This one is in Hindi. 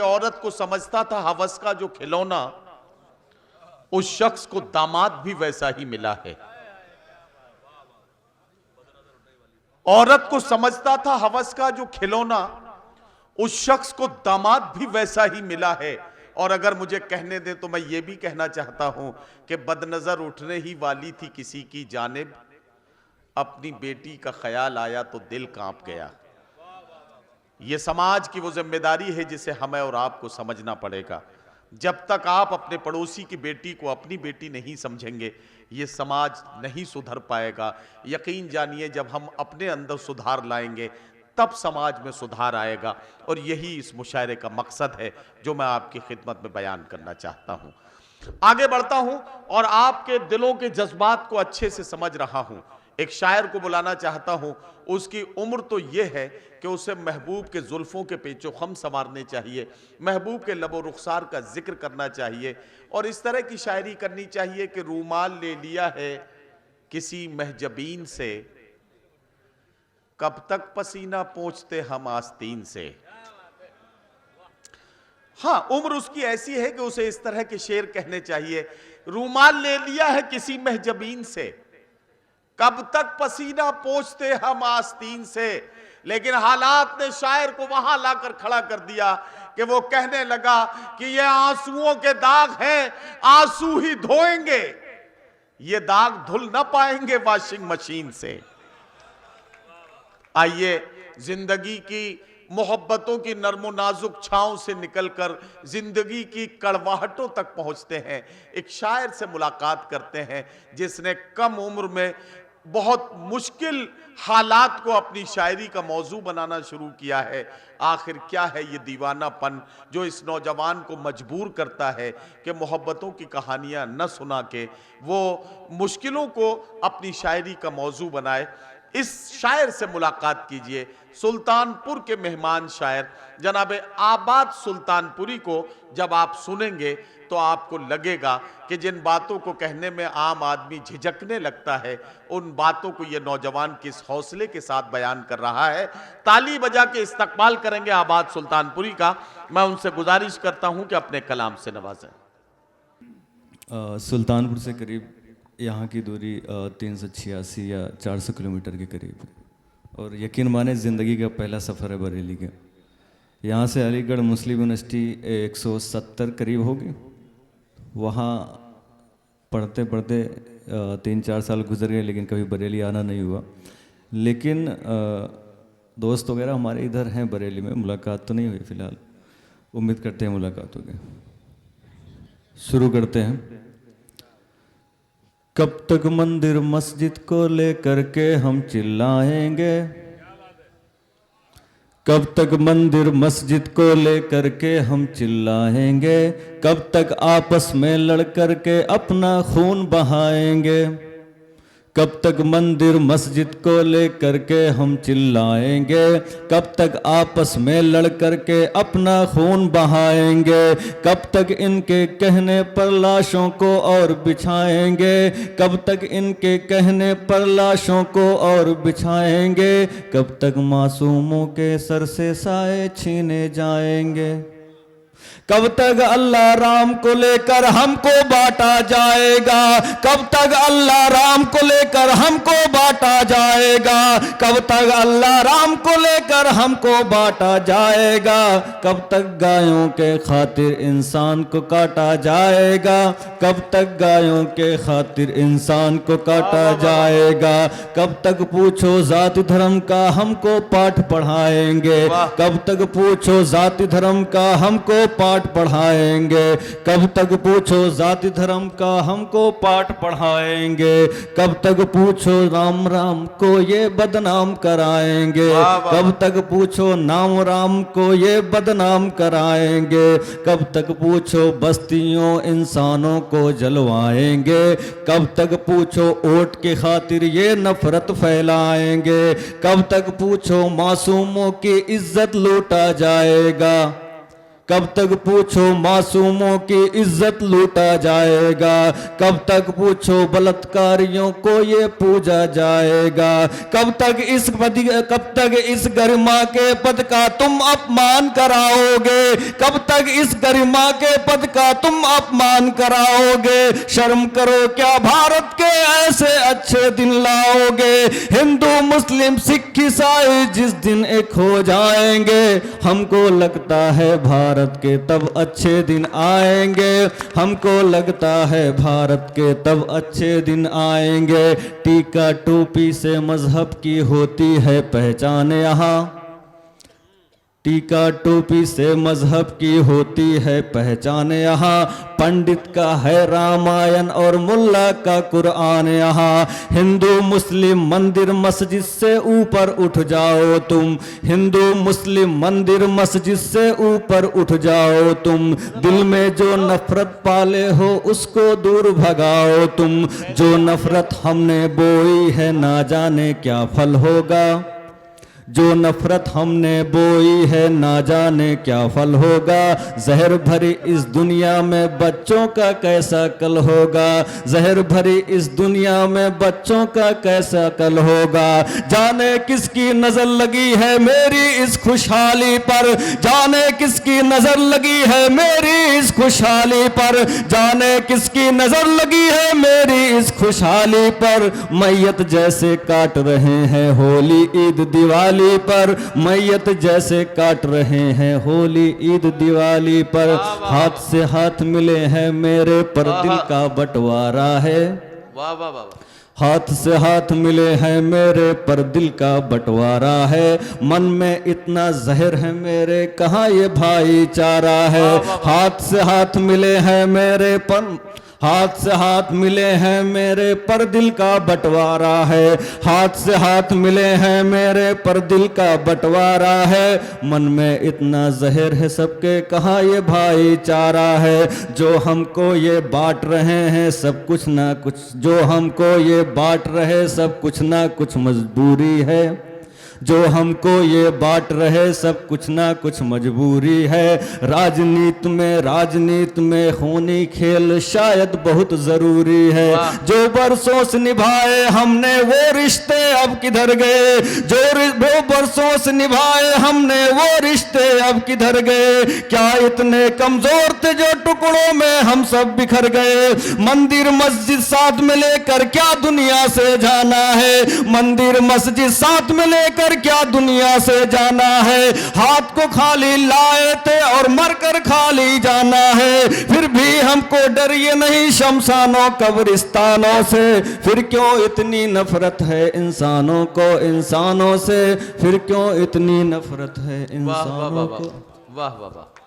औरत को समझता था हवस का जो खिलौना, उस शख्स को दामाद भी वैसा ही मिला है। औरत को समझता था हवस का जो खिलौना, उस शख्स को दामाद भी वैसा ही मिला है। और अगर मुझे कहने दे तो मैं ये भी कहना चाहता हूं कि बदनजर उठने ही वाली थी किसी की जानिब, अपनी बेटी का ख्याल आया तो दिल कांप गया। ये समाज की वो जिम्मेदारी है जिसे हमें और आपको समझना पड़ेगा। जब तक आप अपने पड़ोसी की बेटी को अपनी बेटी नहीं समझेंगे, ये समाज नहीं सुधर पाएगा। यकीन जानिए, जब हम अपने अंदर सुधार लाएंगे तब समाज में सुधार आएगा। और यही इस मुशायरे का मकसद है जो मैं आपकी खिदमत में बयान करना चाहता हूं। आगे बढ़ता हूं और आपके दिलों के जज्बात को अच्छे से समझ रहा हूं। एक शायर को बुलाना चाहता हूं। उसकी उम्र तो यह है कि उसे महबूब के जुल्फों के पेचो खम संवारने चाहिए, महबूब के लबो रुखसार का जिक्र करना चाहिए और इस तरह की शायरी करनी चाहिए कि रूमाल ले लिया है किसी महजबीन से, कब तक पसीना पोंछते हम आस्तीन से। हाँ, उम्र उसकी ऐसी है कि उसे इस तरह के शेर कहने चाहिए। रूमाल ले लिया है किसी महजबीन से, कब तक पसीना पोंछते हम आस्तीन से। लेकिन हालात ने शायर को वहां लाकर खड़ा कर दिया कि वो कहने लगा कि ये आंसुओं के दाग हैं, आंसू ही धोएंगे, ये दाग धुल ना पाएंगे वॉशिंग मशीन से। आइए, जिंदगी की मोहब्बतों की नरमो नाजुक छांव से निकलकर जिंदगी की कड़वाहटों तक पहुंचते हैं। एक शायर से मुलाकात करते हैं जिसने कम उम्र में बहुत मुश्किल हालात को अपनी शायरी का मौजू बनाना शुरू किया है। आखिर क्या है ये दीवानापन जो इस नौजवान को मजबूर करता है कि मोहब्बतों की कहानियां न सुना के वो मुश्किलों को अपनी शायरी का मौजू बनाए। इस शायर से मुलाकात कीजिए। सुल्तानपुर के मेहमान शायर जनाब आबाद सुल्तानपुरी को जब आप सुनेंगे तो आपको लगेगा कि जिन बातों को कहने में आम आदमी झिझकने लगता है, उन बातों को ये नौजवान किस हौसले के साथ बयान कर रहा है। ताली बजा के इस्तकबाल करेंगे आबाद सुल्तानपुरी का। मैं उनसे गुजारिश करता हूं कि अपने कलाम से नवाजें। सुल्तानपुर से करीब यहाँ की दूरी 386 या 400 किलोमीटर के करीब है और यकीन माने ज़िंदगी का पहला सफ़र है बरेली का। यहाँ से अलीगढ़ मुस्लिम यूनिवर्सिटी 170 करीब होगी। वहाँ पढ़ते पढ़ते 3-4 साल गुजर गए, लेकिन कभी बरेली आना नहीं हुआ। लेकिन दोस्त वगैरह हमारे इधर हैं बरेली में, मुलाकात तो नहीं हुई फ़िलहाल, उम्मीद करते हैं मुलाकात होगी। शुरू करते हैं। कब तक मंदिर मस्जिद को लेकर के हम चिल्लाएंगे, कब तक मंदिर मस्जिद को लेकर के हम चिल्लाएंगे, कब तक आपस में लड़ कर के अपना खून बहाएंगे, कब तक मंदिर मस्जिद को लेकर के हम चिल्लाएंगे, कब तक आपस में लड़ कर के अपना खून बहाएंगे, कब तक इनके कहने पर लाशों को और बिछाएंगे, कब तक इनके कहने पर लाशों को और बिछाएंगे, कब तक मासूमों के सर से साए छीने जाएंगे, कब तक अल्लाह राम को लेकर हमको बांटा जाएगा, कब तक अल्लाह राम को लेकर हमको बांटा जाएगा, कब तक अल्लाह राम को लेकर हमको बांटा जाएगा, कब तक गायों के खातिर इंसान को काटा जाएगा, कब तक गायों के खातिर इंसान को काटा जाएगा, कब तक पूछो जाति धर्म का हमको पाठ पढ़ाएंगे, कब तक पूछो जाति धर्म का हमको पाठ पढ़ाएंगे, कब तक पूछो जाति धर्म का हमको पाठ पढ़ाएंगे, कब तक पूछो राम राम को ये बदनाम कराएंगे, कब तक पूछो नाम राम को ये बदनाम कराएंगे, कब तक पूछो बस्तियों इंसानों को जलवाएंगे, कब तक पूछो वोट के खातिर ये नफरत फैलाएंगे, कब तक पूछो मासूमों की इज्जत लूटा जाएगा, कब तक पूछो मासूमों की इज्जत लूटा जाएगा, कब तक पूछो बलात्कारियों को ये पूजा जाएगा, कब तक इस गरिमा के पद का तुम अपमान कराओगे, कब तक इस गरिमा के पद का तुम अपमान कराओगे। शर्म करो क्या भारत के ऐसे अच्छे दिन लाओगे। हिंदू मुस्लिम सिख ईसाई जिस दिन एक हो जाएंगे, हमको लगता है भारत के तब अच्छे दिन आएंगे, हमको लगता है भारत के तब अच्छे दिन आएंगे। टीका टोपी से मजहब की होती है पहचान यहाँ, टीका टोपी से मजहब की होती है पहचान यहाँ। पंडित का है रामायण और मुल्ला का कुरान यहाँ। हिंदू मुस्लिम मंदिर मस्जिद से ऊपर उठ जाओ तुम, हिंदू मुस्लिम मंदिर मस्जिद से ऊपर उठ जाओ तुम। दिल में जो नफरत पाले हो उसको दूर भगाओ तुम। जो नफरत हमने बोई है ना जाने क्या फल होगा, जो नफरत हमने बोई है ना जाने क्या फल होगा। जहर भरी इस दुनिया में बच्चों का कैसा कल होगा, जहर भरी इस दुनिया में बच्चों का कैसा कल होगा। जाने किसकी नजर लगी है मेरी इस खुशहाली पर, जाने किसकी नजर लगी है मेरी इस खुशहाली पर, जाने किसकी नजर लगी है मेरी इस खुशहाली पर। मैयत जैसे काट रहे हैं होली ईद दिवाली पर, मैयत जैसे काट रहे हैं होली ईद दिवाली पर। हाथ से हाथ मिले हैं मेरे पर दिल का बंटवारा है, वाह वाह वाह। हाथ से हाथ मिले हैं मेरे पर दिल का बंटवारा है। मन में इतना जहर है मेरे कहाँ ये भाईचारा है। हाथ से हाथ मिले हैं मेरे पर, हाथ से हाथ मिले हैं मेरे पर दिल का बंटवारा है, हाथ से हाथ मिले हैं मेरे पर दिल का बंटवारा है। मन में इतना जहर है सबके कहाँ ये भाईचारा है। जो हमको ये बांट रहे हैं सब कुछ ना कुछ, जो हमको ये बांट रहे सब कुछ ना कुछ मजबूरी है, जो हमको ये बांट रहे सब कुछ ना कुछ मजबूरी है। राजनीति में खूनी खेल शायद बहुत जरूरी है। जो बरसों से निभाए हमने वो रिश्ते अब किधर गए, जो बरसों से निभाए हमने वो रिश्ते अब किधर गए। क्या इतने कमजोर थे जो टुकड़ों में हम सब बिखर गए। मंदिर मस्जिद साथ में लेकर क्या दुनिया से जाना है, मंदिर मस्जिद साथ में लेकर क्या दुनिया से जाना है। हाथ को खाली लाए थे और मरकर खाली जाना है। फिर भी हमको डर ये नहीं शमशानों कब्रिस्तानों से। फिर क्यों इतनी नफरत है इंसानों को इंसानों से, फिर क्यों इतनी नफरत है इंसानों को। वाह वाह वाह।